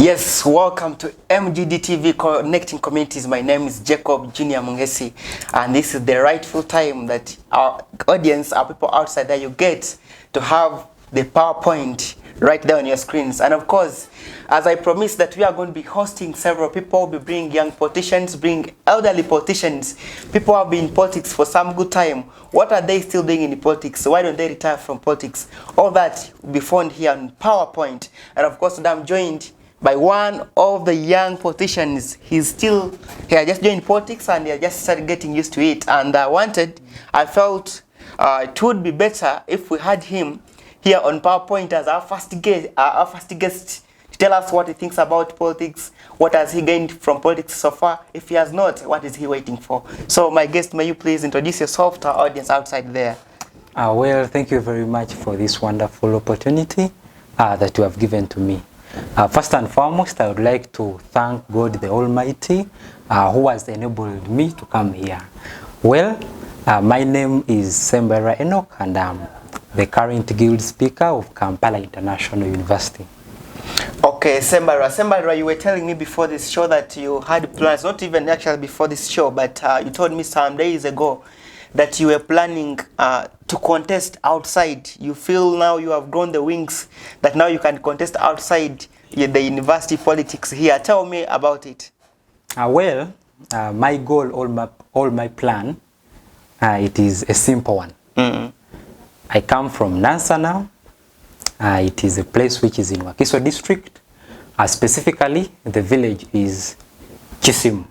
Yes, welcome to MGD TV Connecting Communities. My name is Jacob Junior Munghesi, and this is the rightful time that our audience, our people outside there, you get to have the PowerPoint right there on your screens. And of course, as I promised that we are going to be hosting several people, we'll be bringing young politicians, bring elderly politicians, people who have been in politics for some good time. What are they still doing in politics? Why don't they retire from politics? All that will be found here on PowerPoint. And of course, I'm joined by one of the young politicians. He had just joined politics and he had just started getting used to it. And I felt it would be better if we had him here on PowerPoint as our first guest to tell us what he thinks about politics, what has he gained from politics so far. If he has not, what is he waiting for? So my guest, may you please introduce yourself to our audience outside there. Well, thank you very much for this wonderful opportunity that you have given to me. First and foremost, I would like to thank God the Almighty who has enabled me to come here. Well, my name is Ssembalirwa Enoch and I'm the current Guild Speaker of Kampala International University. Okay, Ssembalirwa, you were telling me before this show that you had plans, not even actually before this show, but you told me some days ago that you were planning to contest outside. You feel now you have grown the wings, that now you can contest outside the university politics here. Tell me about it. Well, my goal, all my plan, it is a simple one. I come from Nansana. It is a place which is in Wakiso district. Specifically, the village is Chisim.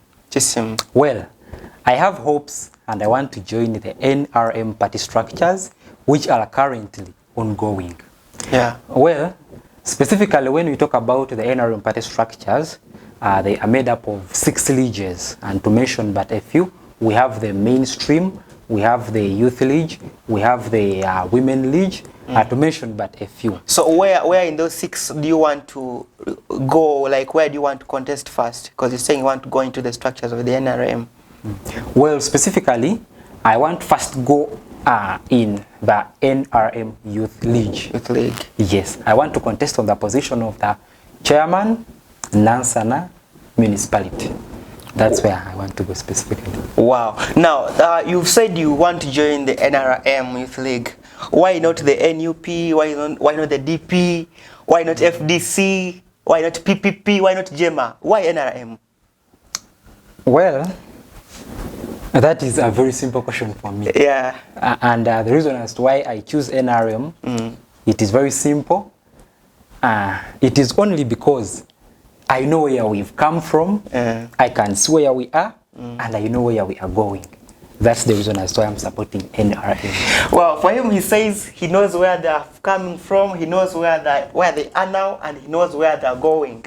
Well, I have hopes and I want to join the NRM Party structures which are currently ongoing. Yeah. Well, specifically when we talk about the NRM Party structures, they are made up of 6 leagues, and to mention but a few, we have the mainstream, we have the youth league, we have the women league, to mention but a few. So where in those 6 do you want to go? Like, where do you want to contest first? Because you're saying you want to go into the structures of the NRM. Well, specifically, I want first to go in the NRM Youth League. Yes, I want to contest on the position of the chairman, Nansana municipality. That's where I want to go specifically. Wow. Now, you've said you want to join the NRM Youth League. Why not the NUP? Why not the DP? Why not FDC? Why not PPP? Why not JEMA? Why NRM? Well, that is a very simple question for me. Yeah. And the reason as to why I choose NRM, it is very simple. It is only because I know where we've come from, I can see where we are, and I know where we are going. That's the reason as to why I'm supporting NRM. Well, for him, he says he knows where they're coming from, he knows where they are now, and he knows where they're going.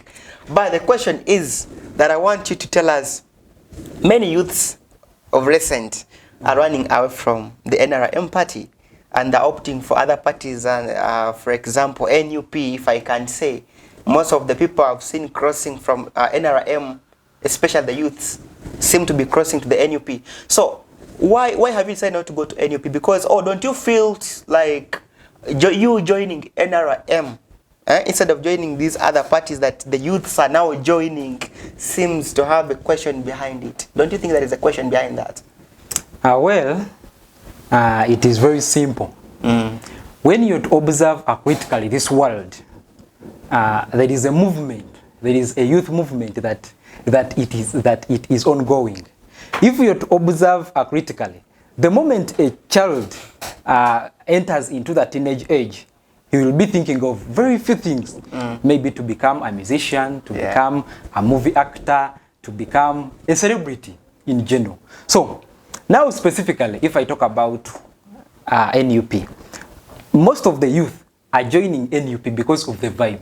But the question is that I want you to tell us, many youths of recent are running away from the NRM party and are opting for other parties, and for example NUP, if I can say. Most of the people I've seen crossing from NRM, especially the youths, seem to be crossing to the NUP. So why have you decided not to go to NUP? Because, don't you feel like you joining NRM instead of joining these other parties that the youths are now joining seems to have a question behind it? Don't you think there is a question behind that? Well, it is very simple. When you observe critically this world, there is a movement, there is a youth movement that it is ongoing. If you observe critically, the moment a child enters into the teenage age, he will be thinking of very few things. Maybe to become a musician, to become a movie actor, to become a celebrity in general. So now specifically, if I talk about NUP, most of the youth are joining NUP because of the vibe,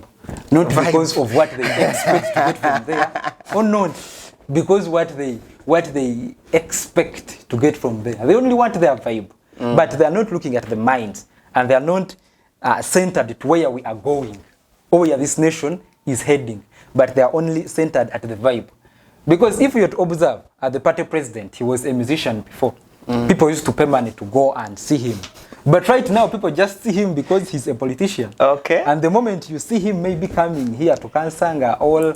not because of what they expect to get from there, or not because what they expect to get from there. They only want their vibe, but they are not looking at the minds, and they are not centered to where we are going or where this nation is heading, but they are only centered at the vibe. Because if you observe the party president, he was a musician before. People used to pay money to go and see him. But right now, people just see him because he's a politician. Okay. And the moment you see him maybe coming here to Kansanga or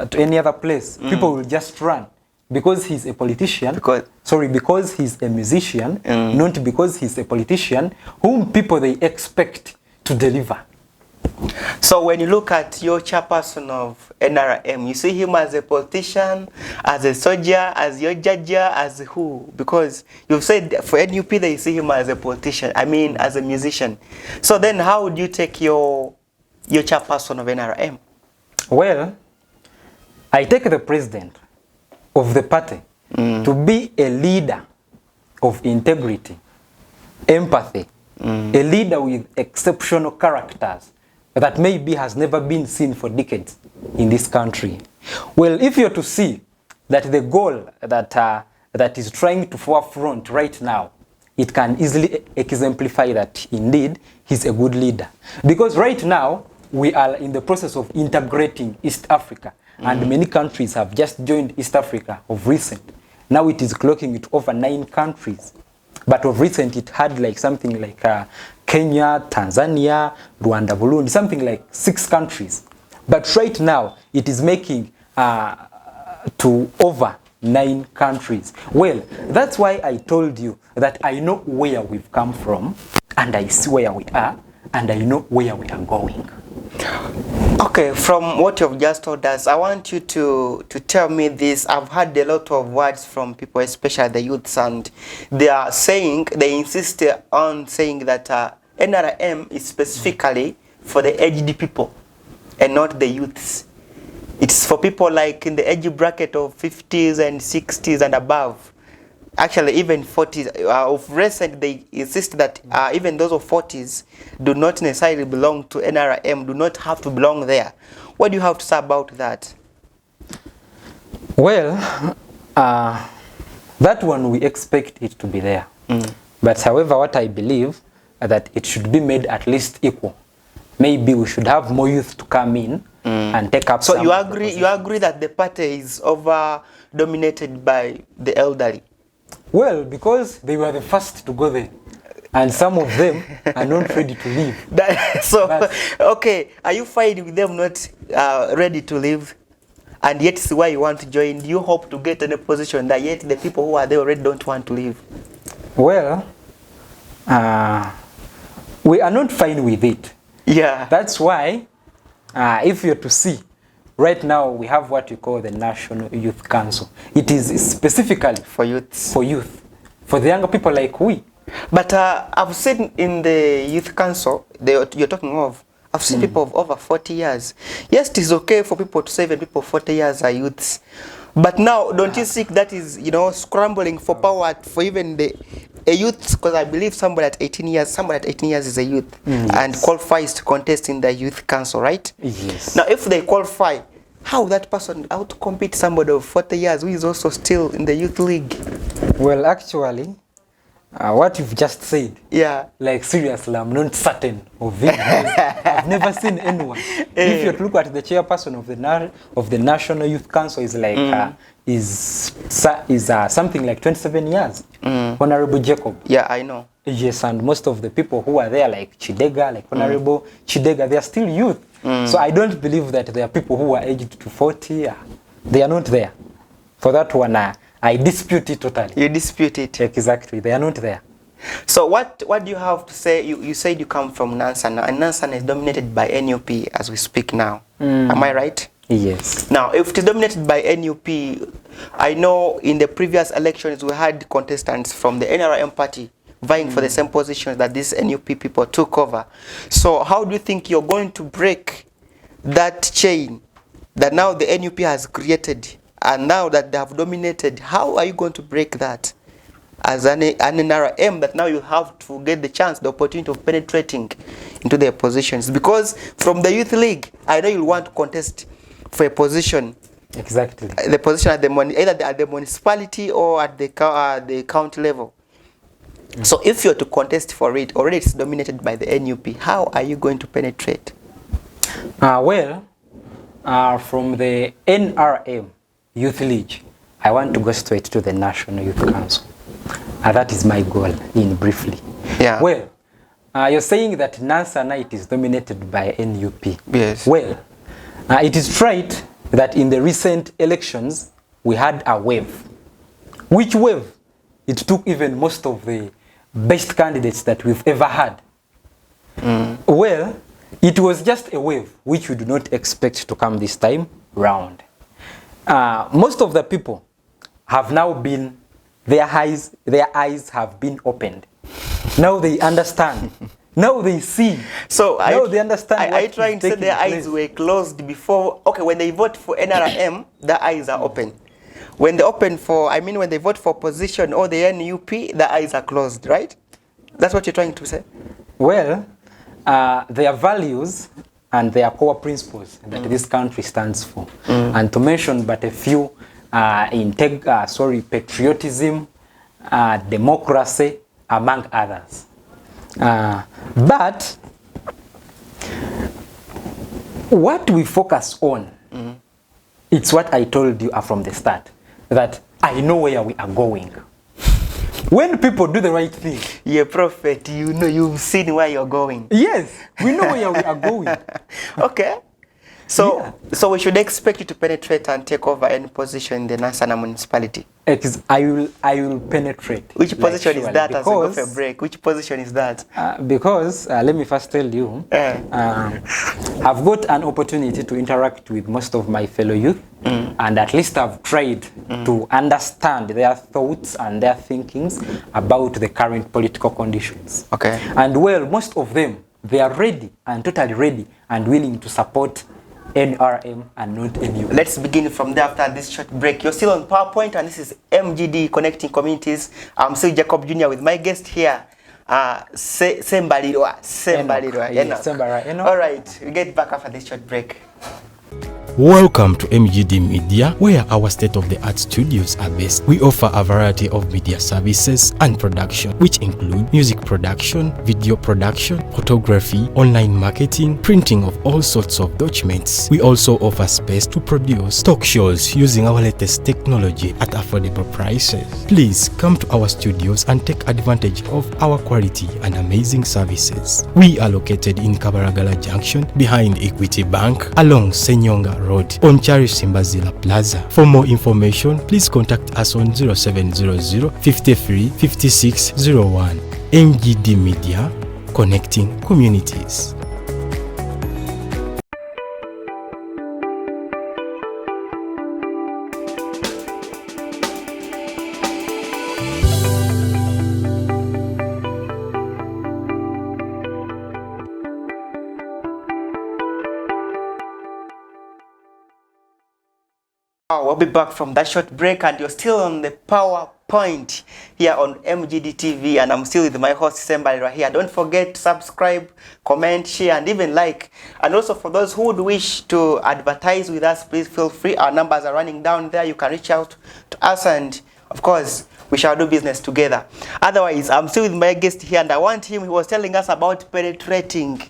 to any other place, people will just run because he's a politician. Because he's a musician, not because he's a politician whom people they expect to deliver. So when you look at your chairperson of NRM, you see him as a politician, as a soldier, as your judge, as who? Because you've said for NUP they see him as a politician, I mean as a musician. So then how would you take your chairperson of NRM? Well, I take the president of the party to be a leader of integrity, empathy, a leader with exceptional characters that maybe has never been seen for decades in this country. Well, if you're to see that the goal that is trying to forefront right now, it can easily exemplify that indeed he's a good leader. Because right now, we are in the process of integrating East Africa, and many countries have just joined East Africa of recent. Now it is clocking it over 9 countries. But of recent, it had like something like Kenya, Tanzania, Rwanda, Burundi, something like 6 countries. But right now, it is making to over 9 countries. Well, that's why I told you that I know where we've come from, and I see where we are, and I know where we are going. Okay, from what you've just told us, I want you to tell me this. I've heard a lot of words from people, especially the youths, and they insist on saying that NRM is specifically for the aged people and not the youths. It's for people like in the age bracket of 50s and 60s and above. Actually, even 40s. Of recent, they insist that even those of 40s do not necessarily belong to NRM, do not have to belong there. What do you have to say about that? Well, that one we expect it to be there. But however, what I believe that it should be made at least equal. Maybe we should have more youth to come in and take up. So you agree that the party is over dominated by the elderly? Well, because they were the first to go there, and some of them are not ready to leave. Okay, are you fine with them not ready to leave, and yet see why you want to join? Do you hope to get in a position that yet the people who are there already don't want to leave? Well, we are not fine with it. Yeah. That's why, if you're to see, right now we have what we call the National Youth Council. It is specifically for youths. For youth. For the younger people like we. But I've seen in the Youth Council, you're talking of, I've seen people of over 40 years. Yes, it is okay for people to say even people 40 years are youths. But now, don't you think that is, scrambling for power for even a youth? Because I believe somebody at 18 years is a youth and qualifies to contest in the Youth Council, right? Yes. Now, if they qualify, how that person out to compete somebody of 40 years who is also still in the youth league? Well, actually, what you've just said, like seriously, I'm not certain of it. I've never seen anyone. If you look at the chairperson of the National Youth Council, is like is something like 27 years. Honorable Jacob. Yeah, I know. Yes, and most of the people who are there, like Chidega, like Honorable Chidega, they are still youth. So I don't believe that there are people who are aged to 40. They are not there. For that one, I dispute it totally. You dispute it? Exactly. They are not there. So what do you have to say? You said you come from Nansana, and Nansana is dominated by NUP as we speak now. Am I right? Yes. Now, if it is dominated by NUP, I know in the previous elections we had contestants from the NRM Party vying for the same positions that these NUP people took over. So how do you think you're going to break that chain that now the NUP has created, and now that they have dominated? How are you going to break that as an NRM, that now you have to get the opportunity of penetrating into their positions? Because from the youth league, I know you'll want to contest for a position. Exactly. The position at either at the municipality or at the county level. So if you're to contest for it, already it's dominated by the NUP, how are you going to penetrate? Well, from the NRM Youth League, I want to go straight to the National Youth Council. That is my goal, in briefly. Yeah. Well, you're saying that Nansana it is dominated by NUP. Yes. Well, it is right that in the recent elections we had a wave. Which wave? It took even most of the best candidates that we've ever had. Well, it was just a wave which we do not expect to come this time round. Most of the people have now been, their eyes have been opened. Now they understand. Now they see. So now they understand. Are you trying to say their eyes were closed before? Okay, when they vote for NRM, their eyes are open. When they open for, I mean, when they vote for opposition or the NUP, their eyes are closed, right? That's what you're trying to say? Well, their values and their core principles that this country stands for. And to mention but a few, patriotism, democracy, among others. But what we focus on, it's what I told you from the start, that I know where we are going. When people do the right thing. You're a prophet, you know, you've seen where you're going. Yes, we know where we are going. Okay. So, so we should expect you to penetrate and take over any position in the Nansana municipality. I will penetrate. Which position is that? As we go for a break, which position is that? Because let me first tell you, I've got an opportunity to interact with most of my fellow youth, and at least I've tried to understand their thoughts and their thinkings about the current political conditions. Okay. And well, most of them, they are ready and totally ready and willing to support NRM and not NUP. Let's begin from there after this short break. You're still on PowerPoint and this is MGD Connecting Communities. I'm still Jacob Jr. with my guest here, Ssembalirwa. Enoch. All right, we get back after this short break. Welcome to MGD Media, where our state-of-the-art studios are based. We offer a variety of media services and production, which include music production, video production, photography, online marketing, printing of all sorts of documents. We also offer space to produce talk shows using our latest technology at affordable prices. Please come to our studios and take advantage of our quality and amazing services. We are located in Kabaragala Junction, behind Equity Bank, along Senyonga Road, on Ssembalirwa Plaza. For more information, please contact us on 0700 53 5601. MGD Media, connecting communities. We'll be back from that short break and you're still on the PowerPoint here on MGD TV, and I'm still with my host Ssembalirwa here. Don't forget to subscribe, comment, share and even like. And also for those who would wish to advertise with us, please feel free. Our numbers are running down there. You can reach out to us and of course we shall do business together. Otherwise, I'm still with my guest here and I want him, he was telling us about penetrating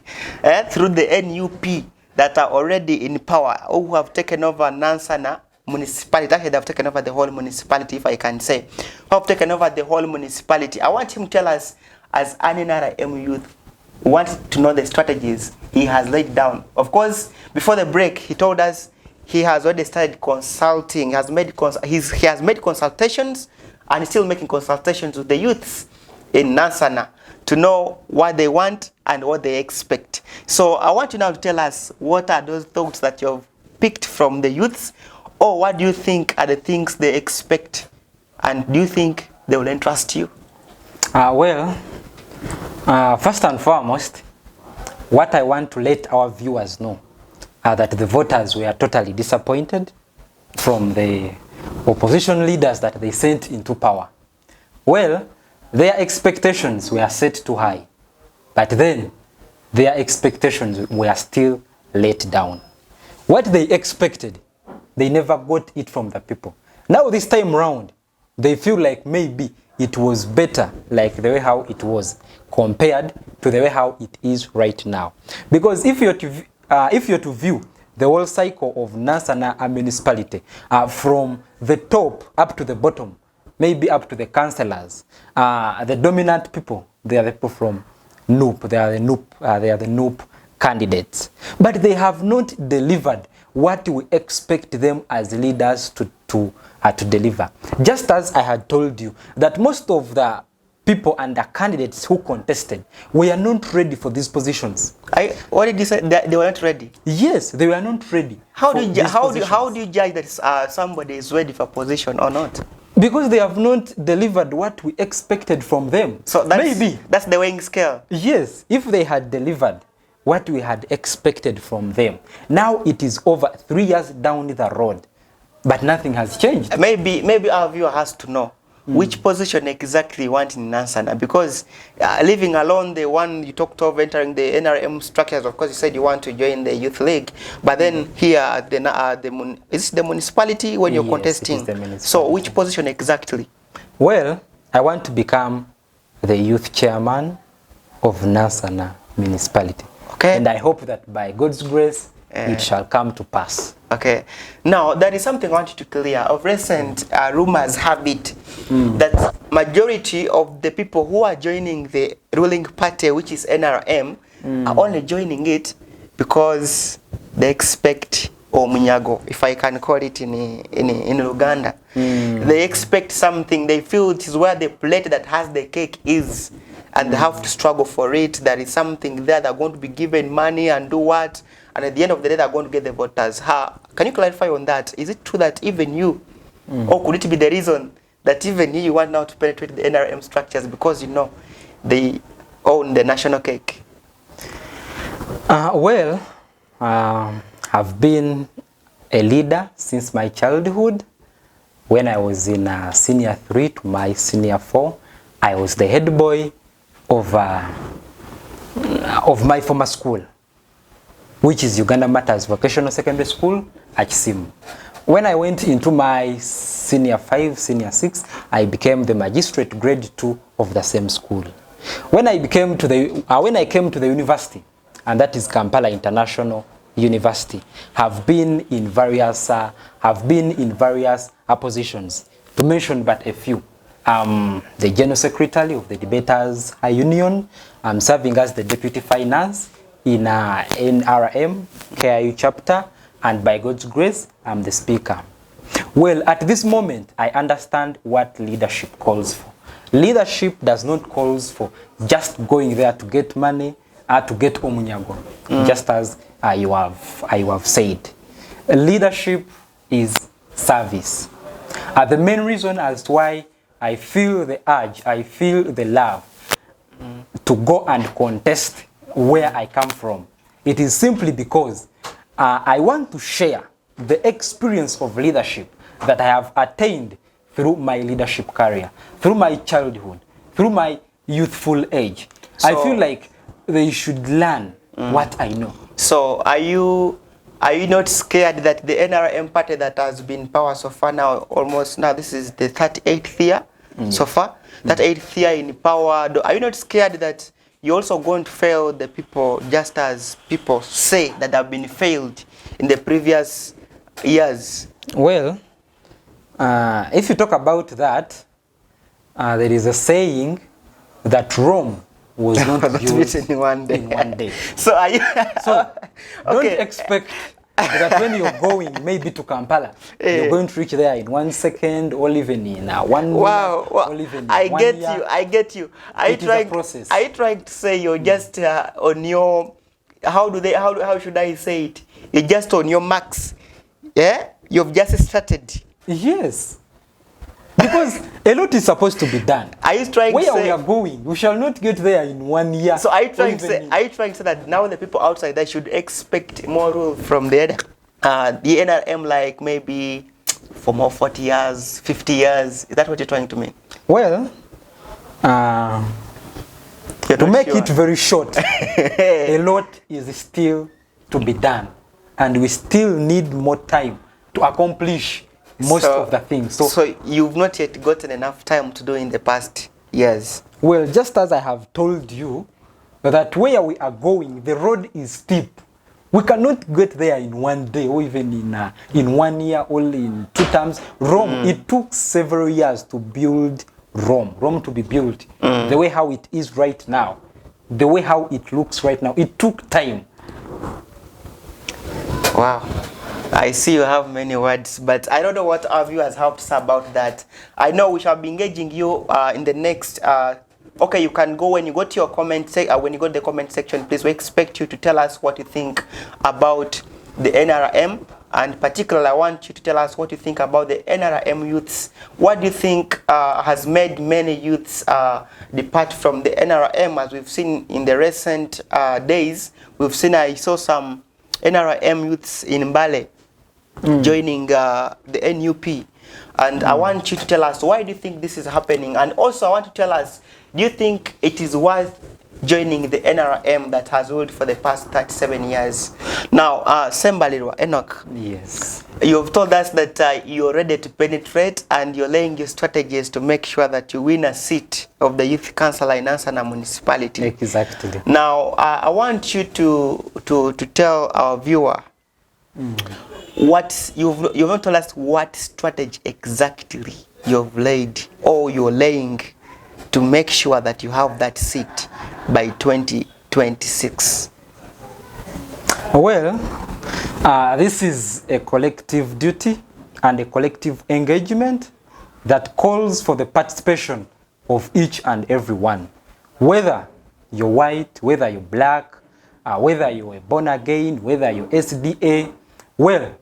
through the NUP that are already in power, or who have taken over Nansana municipality. Actually, they have taken over the whole municipality, if I can say. Who have taken over the whole municipality. I want him to tell us, as an NRM youth, we want to know the strategies he has laid down. Of course, before the break, he told us he has already started consulting. He has made consultations and he's still making consultations with the youths in Nansana to know what they want and what they expect. So I want you now to tell us, what are those thoughts that you've picked from the youths, or what do you think are the things they expect, and do you think they will entrust you? First and foremost, what I want to let our viewers know are that the voters were totally disappointed from the opposition leaders that they sent into power. Well, their expectations were set too high, but then their expectations were still let down. What they expected, they never got it from the people. Now this time round, they feel like maybe it was better like the way how it was compared to the way how it is right now. Because if you're to view the whole cycle of Nansana municipality from the top up to the bottom, maybe up to the councillors, the dominant people, they are the people from NUP. They are the NUP candidates. But they have not delivered what we expect them as leaders to deliver. Just as I had told you that most of the people and the candidates who contested were not ready for these positions. What did you say? They were not ready? Yes, they were not ready. How do you judge that somebody is ready for a position or not? Because they have not delivered what we expected from them. So that's the weighing scale. Yes, if they had delivered what we had expected from them, now it is over 3 years down the road, but nothing has changed. Maybe our viewer has to know which position exactly you want in Nansana, because leaving alone the one you talked of entering the NRM structures, of course you said you want to join the youth league, but then here at is the municipality when you're contesting. So which position exactly? Well, I want to become the youth chairman of Nansana municipality. Okay. And I hope that by God's grace it shall come to pass. Okay. Now, there is something I want you to clear. Of recent, rumors have it that majority of the people who are joining the ruling party, which is NRM, are only joining it because they expect omunyago, if I can call it in Uganda. They expect something. They feel it is where the plate that has the cake is, and they have to struggle for it. There is something there. They're going to be given money and do what? And at the end of the day, they're going to get the voters. Can you clarify on that? Is it true that even you, or could it be the reason that even you want now to penetrate the NRM structures because you know they own the national cake? Well, I've been a leader since my childhood. When I was in senior 3 to my senior 4, I was the head boy of my former school, which is Uganda Matters Vocational Secondary School at Kisimu. When I went into my senior 5, senior 6, I became the magistrate grade 2 of the same school. When I came to the university, and that is Kampala International University, have been in various positions. To mention but a few, the General Secretary of the Debaters Union. I'm serving as the Deputy Finance in NRM KIU chapter, and by God's grace, I'm the Speaker. Well, at this moment, I understand what leadership calls for. Leadership does not call for just going there to get money or to get omunyago, just as you have said. Leadership is service. The main reason as to why I feel the urge, I feel the love to go and contest where I come from, it is simply because I want to share the experience of leadership that I have attained through my leadership career, through my childhood, through my youthful age. So, I feel like they should learn what I know. So are you not scared that the NRM party that has been in power so far now, this is the 38th year so far, 38th year in power, are you not scared that you're also going to fail the people just as people say that have been failed in the previous years? Well, if you talk about that, there is a saying that Rome was not built in one day. So don't expect that when you're going maybe to Kampala, you're going to reach there in 1 second or even in 1 minute. Or even in I 1 get year. you. I get you. It is a process. Are you trying to say you're just on your, how should I say it? You're just on your marks. Yeah? You've just started. Yes. Because a lot is supposed to be done. Are you trying to say where we are going, we shall not get there in 1 year. So are you trying to say that now the people outside that should expect more rule from the NRM, like maybe for more 40 years, 50 years? Is that what you're trying to mean? Well, to make it very short, a lot is still to be done, and we still need more time to accomplish most of the things. So you've not yet gotten enough time to do in the past years? Well, just as I have told you, that where we are going, the road is steep. We cannot get there in 1 day or even in 1 year, only in 2 terms. Rome, it took several years to build Rome to be built the way how it is right now. the way how it looks right now. It took time. Wow. I see you have many words, but I don't know what our viewers helped us about that. I know we shall be engaging you in the next. Okay, you can go when you go to your comment when you go to the comment section. Please, we expect you to tell us what you think about the NRM, and particularly, I want you to tell us what you think about the NRM youths. What do you think has made many youths depart from the NRM, as we've seen in the recent days? We've seen, I saw some NRM youths in Mbale joining the NUP, and I want you to tell us, why do you think this is happening? And also I want to tell us, do you think it is worth joining the NRM that has ruled for the past 37 years? Now, Ssembalirwa, Enoch. Yes. You've told us that you're ready to penetrate and you're laying your strategies to make sure that you win a seat of the youth councillor in Nansana municipality. Exactly. Now, I want you to tell our viewer what you've not told us what strategy exactly you've laid or you're laying to make sure that you have that seat by 2026. Well, this is a collective duty and a collective engagement that calls for the participation of each and every one. Whether you're white, whether you're black, whether you're born again, whether you're SDA. Well,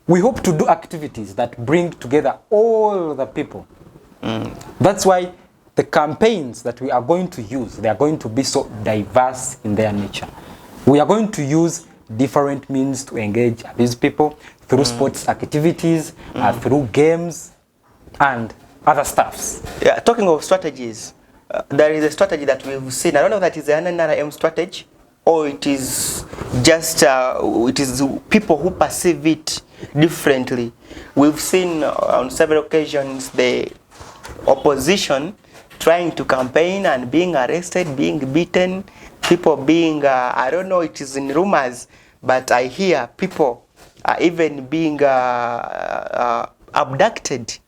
we hope to do activities that bring together all the people. That's why the campaigns that we are going to use, they are going to be so diverse in their nature. We are going to use different means to engage these people through sports activities, through games, and other stuffs. Yeah, talking of strategies, there is a strategy that we've seen. I don't know if that is an NRM strategy or it is just it is people who perceive it differently. We've seen on several occasions the opposition trying to campaign and being arrested, being beaten, people being, I don't know, it is in rumors, but I hear people even being abducted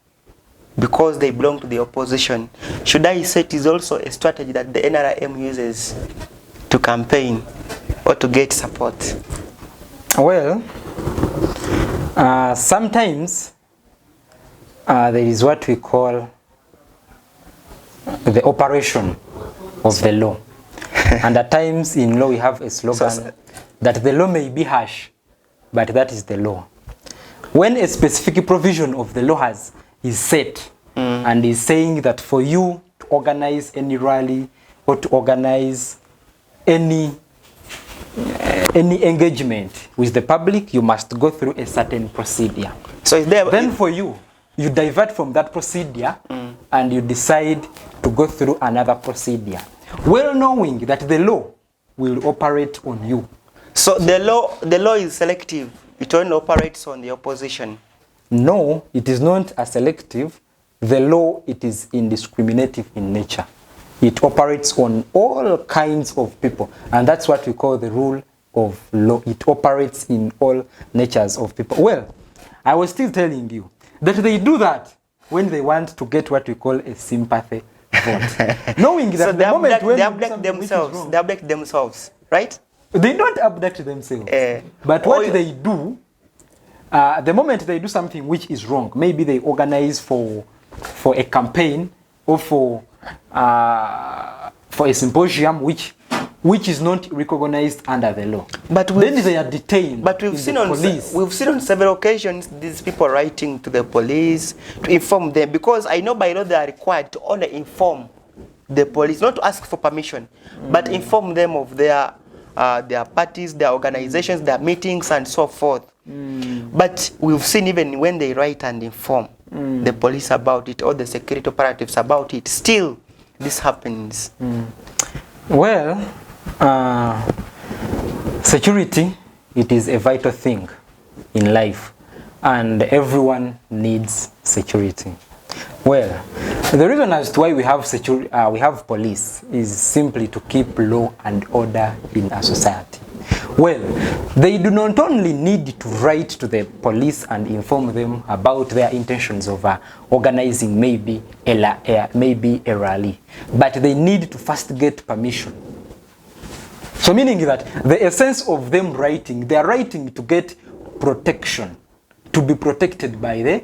because they belong to the opposition. Should I say it is also a strategy that the NRM uses to campaign or to get support? Well, sometimes there is what we call the operation of the law. And at times in law we have a slogan that the law may be harsh, but that is the law. When a specific provision of the law is set and is saying that for you to organize any rally or to organize any engagement with the public, you must go through a certain procedure. So then for you divert from that procedure and you decide to go through another procedure, well knowing that the law will operate on you. So the law is selective. It only operates on the opposition. No, it is not a selective. The law, it is indiscriminative in nature. It operates on all kinds of people, and that's what we call the rule of law. It operates in all natures of people. Well, I was still telling you that they do that when they want to get what we call a sympathy vote. Knowing that So the moment when they abduct themselves. They abduct themselves, right? They don't abduct themselves. But what they do, the moment they do something which is wrong, maybe they organize for a campaign or for a symposium which is not recognized under the law. But then they are detained. But we've seen on several occasions these people writing to the police to inform them, because I know by law they are required to only inform the police, not to ask for permission, but inform them of their parties, their organizations, their meetings, and so forth. But we've seen even when they write and inform the police about it or the security operatives about it, still this happens. Well, security, it is a vital thing in life, and everyone needs security. Well, the reason as to why we have security, we have police, is simply to keep law and order in a society. Well, they do not only need to write to the police and inform them about their intentions of organizing maybe a rally, but they need to first get permission So meaning that the essence of them writing, they are writing to get protection, to be protected by the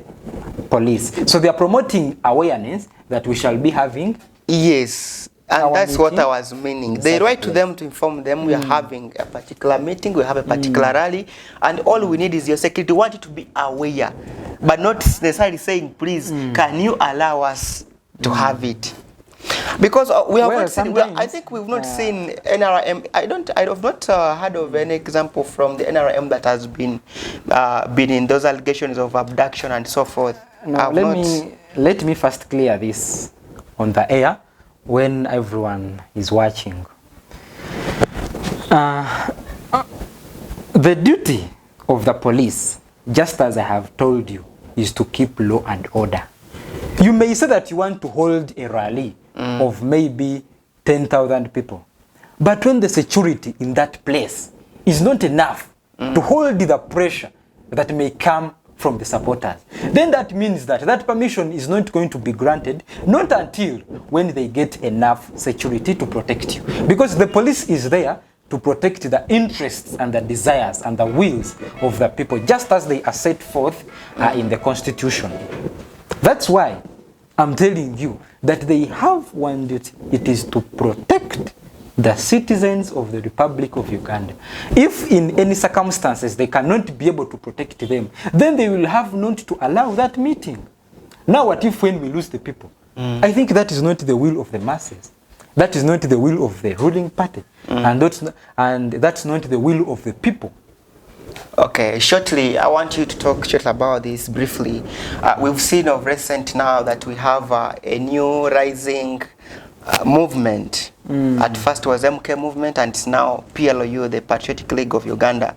police. So they are promoting awareness that we shall be having. Yes. And that's what I was meaning. They write to them to inform them we are having a particular meeting, we have a particular rally, and all we need is your security. We want you to be aware, but not necessarily saying, please, can you allow us to have it? Because we have not seen, I think we've not seen NRM. I have not heard of any example from the NRM that has been in those allegations of abduction and so forth. No, let me first clear this on the air when everyone is watching. The duty of the police, just as I have told you, is to keep law and order. You may say that you want to hold a rally of maybe 10,000 people, but when the security in that place is not enough to hold the pressure that may come from the supporters, then that means that that permission is not going to be granted, not until when they get enough security to protect you. Because the police is there to protect the interests and the desires and the wills of the people, just as they are set forth in the Constitution. That's why I'm telling you that they have one duty. It is to protect the citizens of the Republic of Uganda. If in any circumstances they cannot be able to protect them, then they will have not to allow that meeting. Now what if when we lose the people? I think that is not the will of the masses. That is not the will of the ruling party. And that's not the will of the people. Okay, shortly, I want you to talk shortly about this briefly. We've seen of recent now that we have a new rising movement. At first was MK movement, and it's now PLU, the Patriotic League of Uganda.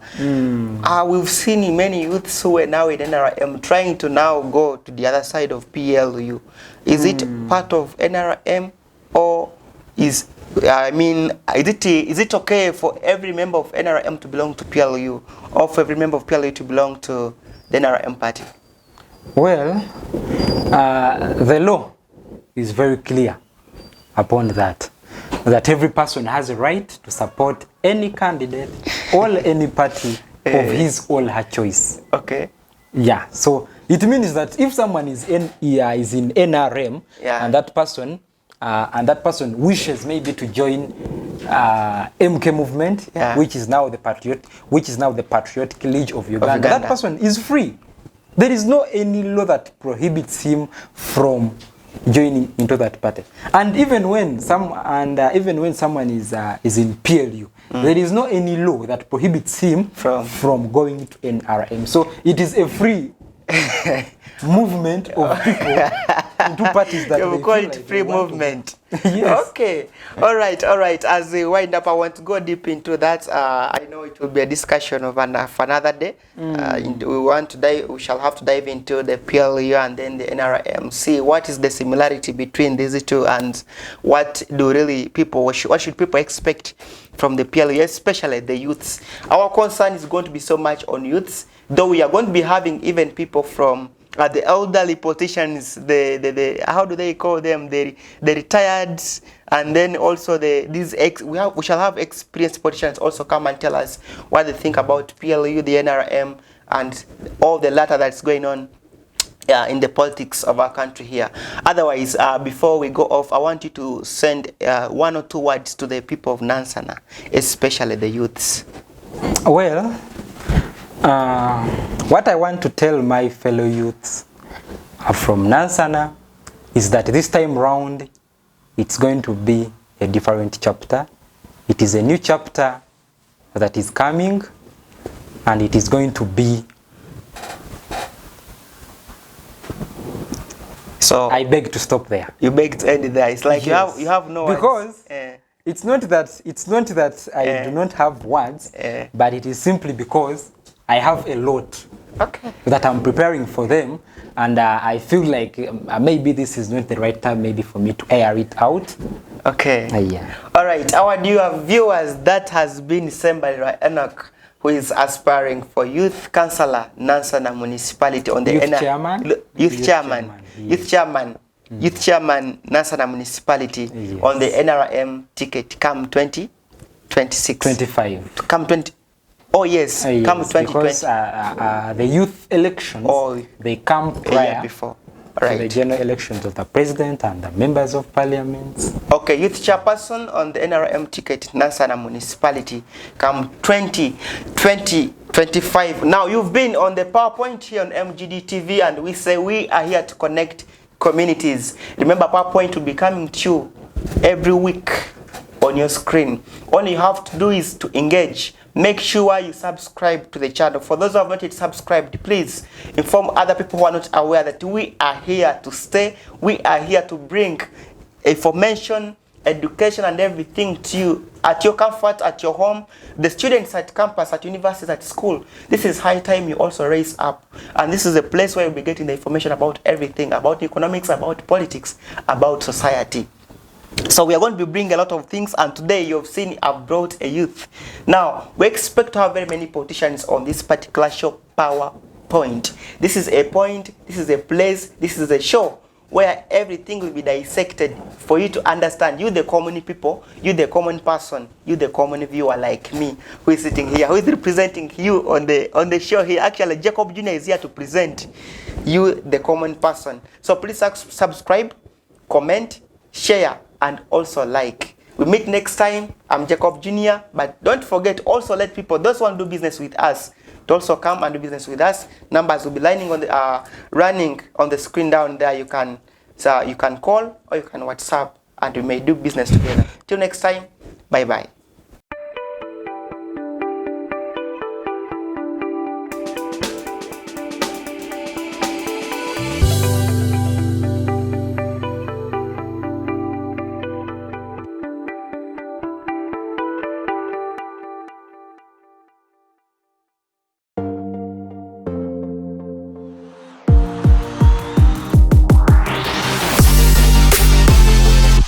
We've seen many youths who are now in NRM trying to now go to the other side of PLU. Is it part of NRM, or is it okay for every member of NRM to belong to PLU, or for every member of PLU to belong to the NRM party? Well, the law is very clear upon that every person has a right to support any candidate or any party of his or her choice. Okay. Yeah, so it means that if someone is in NRM and that person wishes maybe to join MK movement, which is now the Patriotic League of Uganda, that person is free. There is no any law that prohibits him from joining into that party. And even when someone is in PLU, there is no any law that prohibits him from going to NRM. So it is a free movement of people into parties that you call it like free movement. Yes. Okay. All right. As we wind up, I want to go deep into that. I know it will be a discussion of another day. We shall have to dive into the PLU and then the NRM. See what is the similarity between these two, and what should people expect from the PLU, especially the youths. Our concern is going to be so much on youths, though we are going to be having even people from the elderly politicians, the how do they call them, the retired, and then also we shall have experienced politicians also come and tell us what they think about PLU, the NRM, and all the latter that's going on in the politics of our country here. Otherwise, before we go off, I want you to send 1 or 2 words to the people of Nansana, especially the youths. Well, what I want to tell my fellow youths from Nansana is that this time round, it's going to be a different chapter. It is a new chapter that is coming, and it is going to be. So I beg to stop there. You beg to end it there. It's like yes. you have no words. Because it's not that I do not have words, but it is simply because I have a lot that I'm preparing for them, and I feel like maybe this is not the right time maybe for me to air it out. Okay. Yeah. All right, our dear viewers, that has been Ssembalirwa Enoch, who is aspiring for Youth Councillor Nansana Municipality on the Youth Chairman Nansana Municipality on the NRM ticket come 20. 26. 25. To come 20. Oh yes, Yes, come 2020. because the youth elections, they come prior before. to the general elections of the president and the members of parliament. Okay, youth chairperson on the NRM ticket, Nansana municipality, come 2025. Now you've been on the PowerPoint here on MGD TV, and we say we are here to connect communities. Remember, PowerPoint will be coming to you every week on your screen. All you have to do is to engage. Make sure you subscribe to the channel. For those who have not yet subscribed, please inform other people who are not aware that we are here to stay. We are here to bring information, education, and everything to you at your comfort, at your home, the students at campus, at universities, at school. This is high time you also raise up. And this is a place where you'll be getting the information about everything, about economics, about politics, about society. So we are going to be bringing a lot of things, and today you've seen I've brought a youth. Now, we expect to have very many politicians on this particular show, PowerPoint. This is a point, this is a place, this is a show where everything will be dissected for you to understand. You the common people, you the common person, you the common viewer like me, who is sitting here, who is representing you on the show here. Actually, Jacob Jr. is here to present you the common person. So please subscribe, comment, share, and also like. We meet next time. I'm Jacob Jr. But don't forget, also let people, those who want to do business with us, to also come and do business with us. Numbers will be running on the screen down there. You can call or you can WhatsApp, and we may do business together. Till next time, bye bye.